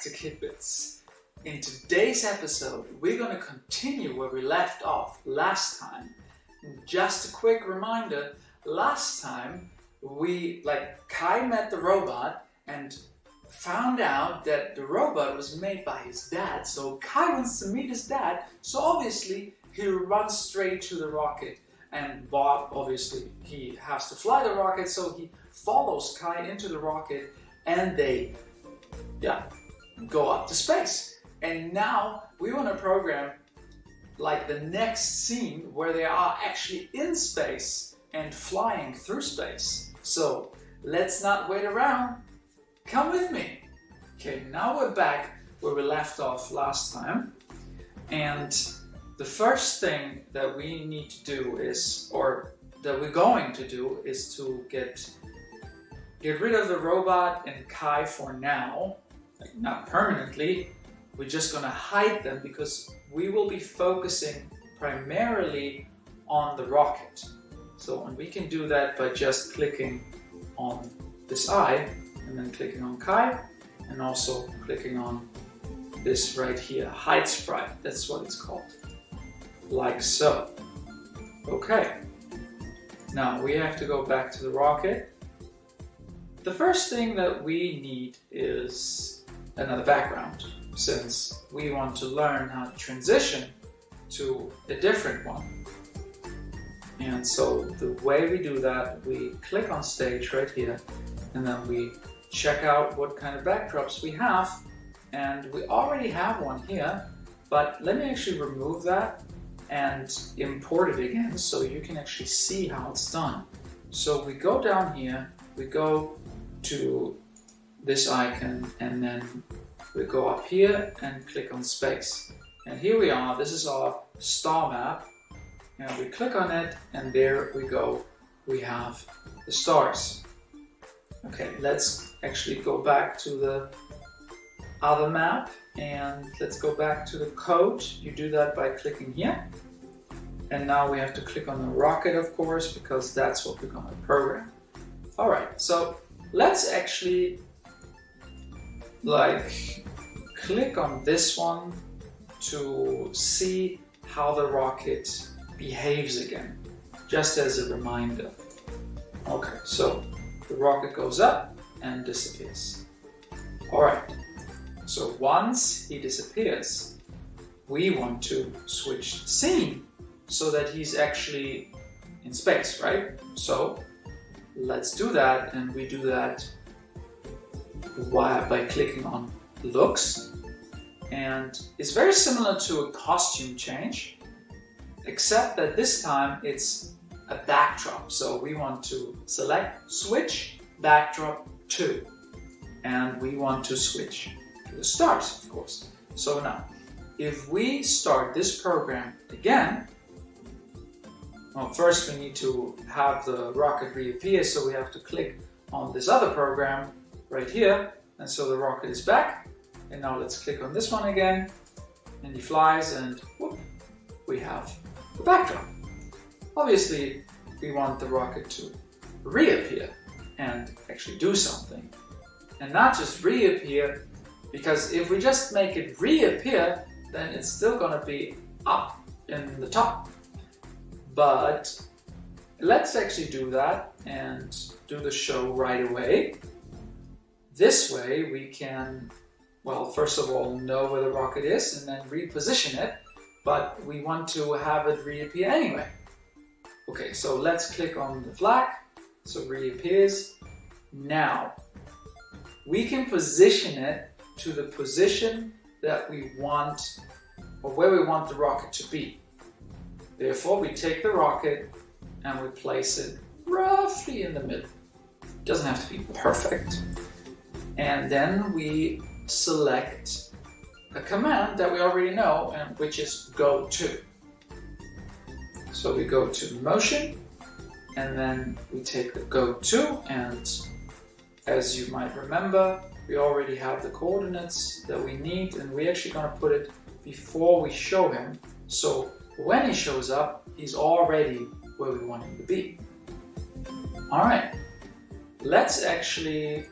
back to Kidbits. In today's episode, we're going to continue where we left off last time. Just a quick reminder, last time Kai met the robot and found out that the robot was made by his dad. So Kai wants to meet his dad, so obviously he runs straight to the rocket. And Bob, obviously, he has to fly the rocket, so he follows Kai into the rocket and they go up to space. And now we want to program like the next scene where they are actually in space and flying through space. So let's not wait around. Come with me. Okay, now we're back where we left off last time. And the first thing that we need to do is, or that we're going to do, is to get rid of the robot and Kai for now. Like, not permanently. We're just going to hide them because we will be focusing primarily on the rocket. So, and we can do that by just clicking on this eye and then clicking on Kai and also clicking on this right here, hide sprite. That's what it's called. Like so. Okay. Now we have to go back to the rocket. The first thing that we need is another background, since we want to learn how to transition to a different one. And so the way we do that, we click on stage right here, and then we check out what kind of backdrops we have. And we already have one here, but let me actually remove that and import it again so you can actually see how it's done. So we go down here, we go to this icon, and then we go up here and click on space. And here we are, this is our star map. And we click on it, and there we go. We have the stars. Okay, let's actually go back to the other map, and let's go back to the code. You do that by clicking here. And now we have to click on the rocket, of course, because that's what we're going to program. All right, so let's actually click on this one to see how the rocket behaves again, just as a reminder. Okay, so the rocket goes up and disappears. All right, so once he disappears, we want to switch scene so that he's actually in space, right? So let's do that, and we do that by clicking on looks. And it's very similar to a costume change, except that this time it's a backdrop. So we want to select switch backdrop to, and we want to switch to the stars, of course. So now, if we start this program again, well, first we need to have the rocket reappear, so we have to click on this other program right here, and so the rocket is back. And now let's click on this one again, and he flies, and whoop, we have the backdrop. Obviously, we want the rocket to reappear and actually do something, and not just reappear, because if we just make it reappear, then it's still going to be up in the top. But let's actually do that and do the show right away. This way we can, well, first of all, know where the rocket is and then reposition it, but we want to have it reappear anyway. Okay, so let's click on the flag, so it reappears. Now, we can position it to the position that we want, or where we want the rocket to be. Therefore, we take the rocket and we place it roughly in the middle. It doesn't have to be perfect. And then we select a command that we already know, and which is go to. So we go to motion, and then we take the go to, and as you might remember, we already have the coordinates that we need, and we're actually going to put it before we show him. So when he shows up, he's already where we want him to be. All right, let's actually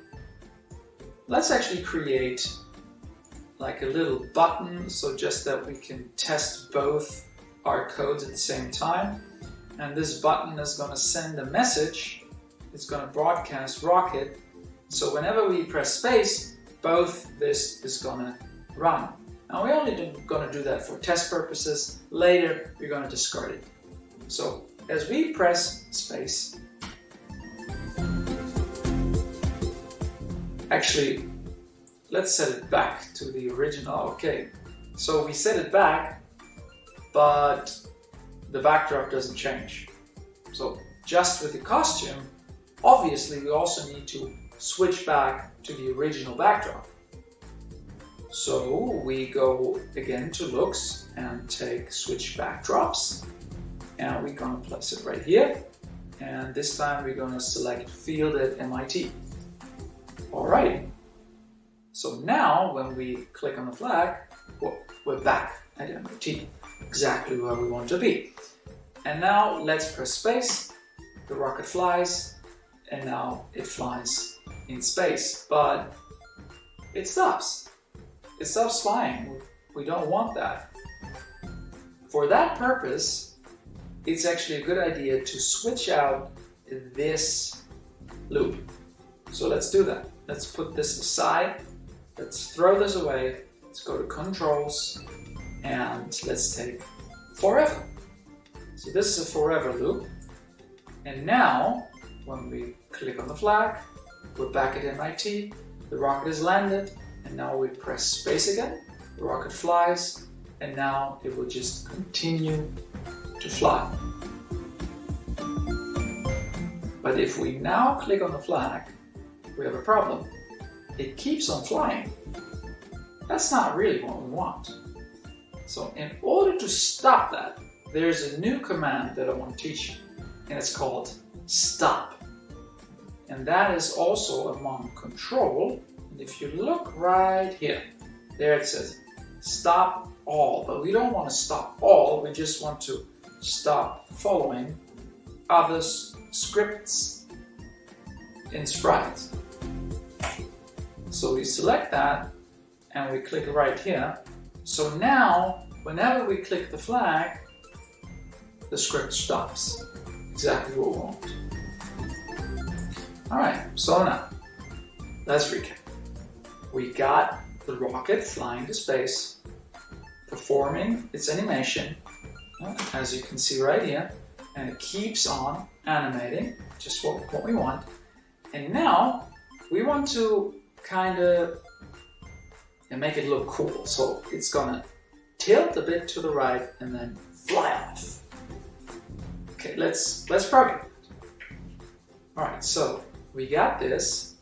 create like a little button, so just that we can test both our codes at the same time. And this button is going to send a message. It's going to broadcast rocket. So whenever we press space, both this is going to run. Now we're only going to do that for test purposes. Later, we're going to discard it. So as we press space, actually, let's set it back to the original. Okay, so we set it back, but the backdrop doesn't change. So just with the costume, obviously we also need to switch back to the original backdrop. So we go again to looks and take switch backdrops, and we're going to place it right here. And this time we're going to select field at MIT. Alright, so now when we click on the flag, we're back at MIT, exactly where we want to be. And now let's press space, the rocket flies, and now it flies in space, but it stops. It stops flying. We don't want that. For that purpose, it's actually a good idea to switch out this loop. So let's do that. Let's put this aside. Let's throw this away. Let's go to controls and let's take forever. So this is a forever loop. And now when we click on the flag, we're back at MIT. The rocket is landed. And now we press space again, the rocket flies, and now it will just continue to fly. But if we now click on the flag, we have a problem. It keeps on flying. That's not really what we want. So in order to stop that, there's a new command that I want to teach you, and it's called stop. And that is also among control. If you look right here, there it says stop all, but we don't want to stop all, we just want to stop following other scripts in Sprite. So we select that and we click right here. So now, whenever we click the flag, the script stops. Exactly what we want. Alright, so now, let's recap. We got the rocket flying to space, performing its animation, as you can see right here, and it keeps on animating, just what we want. And now we want to kind of make it look cool. So it's gonna tilt a bit to the right and then fly off. Okay, let's program it. Alright, so we got this.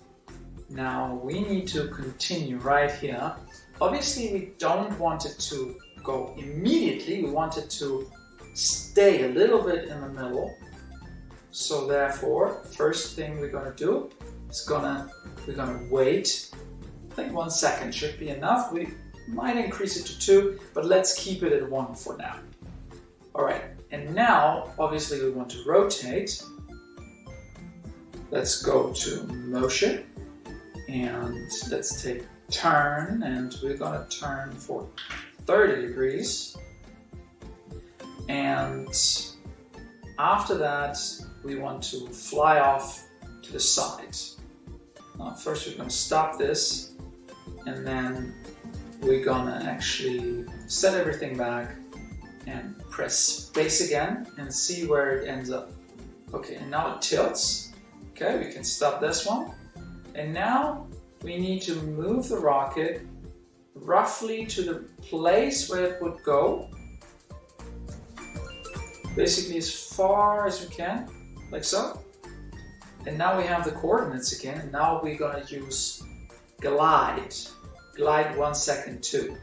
Now we need to continue right here. Obviously we don't want it to go immediately, we want it to stay a little bit in the middle. So therefore, first thing we're gonna do is we're gonna wait. I think 1 second should be enough. We might increase it to 2, but let's keep it at 1 for now. Alright, and now obviously we want to rotate. Let's go to motion. And let's take turn, and we're going to turn for 30 degrees. And after that, we want to fly off to the side. Now, first we're going to stop this, and then we're going to actually set everything back and press space again and see where it ends up. Okay, and now it tilts. Okay, we can stop this one. And now we need to move the rocket roughly to the place where it would go. Basically as far as we can, like so. And now we have the coordinates again, and now we're going to use glide. Glide 1 second too.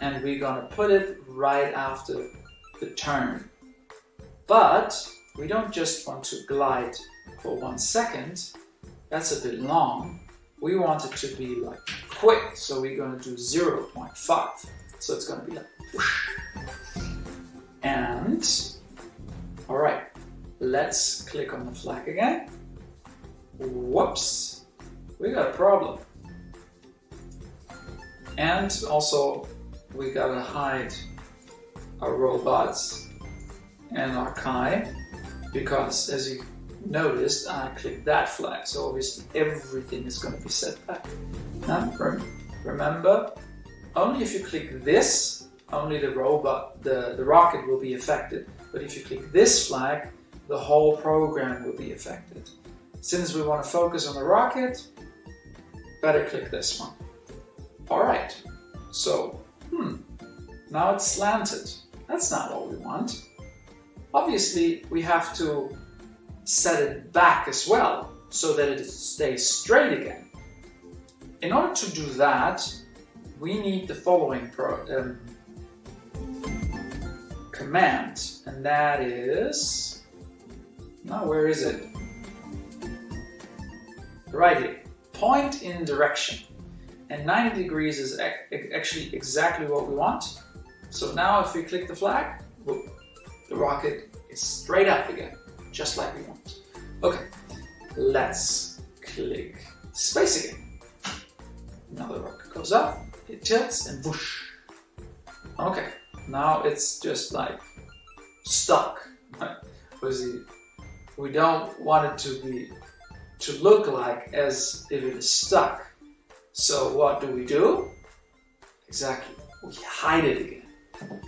And we're going to put it right after the turn. But we don't just want to glide for 1 second. That's a bit long. We want it to be like quick, so we're going to do 0.5. So it's going to be like whoosh. And alright, let's click on the flag again. Whoops, we got a problem. And also we gotta hide our robots and our Kai, because as you noticed, I clicked that flag, so obviously everything is going to be set back. Now remember, only if you click this, only the robot, the rocket will be affected. But if you click this flag, the whole program will be affected. Since we want to focus on the rocket, better click this one. Alright, so now it's slanted. That's not what we want. Obviously, we have to set it back as well, so that it stays straight again. In order to do that, we need the following command, and that is, now where is it? Right here, point in direction. And 90 degrees is actually exactly what we want. So now if we click the flag, whoop, the rocket is straight up again, just like we want. Okay, let's click space again. Now the rocket goes up, it tilts, and whoosh. Okay, now it's just like stuck. We don't want it to look like as if it is stuck. So what do? Exactly, we hide it again.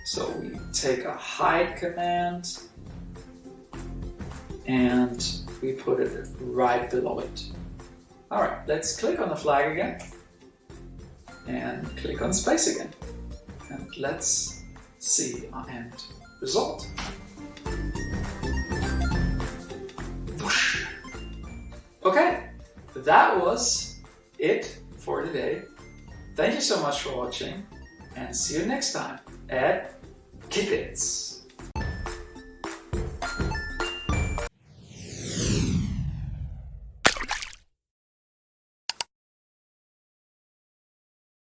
So we take a hide command and we put it right below it. Alright, let's click on the flag again and click on space again. And let's see our end result. Whoosh. Okay, that was it for today. Thank you so much for watching, and see you next time at Kidbits.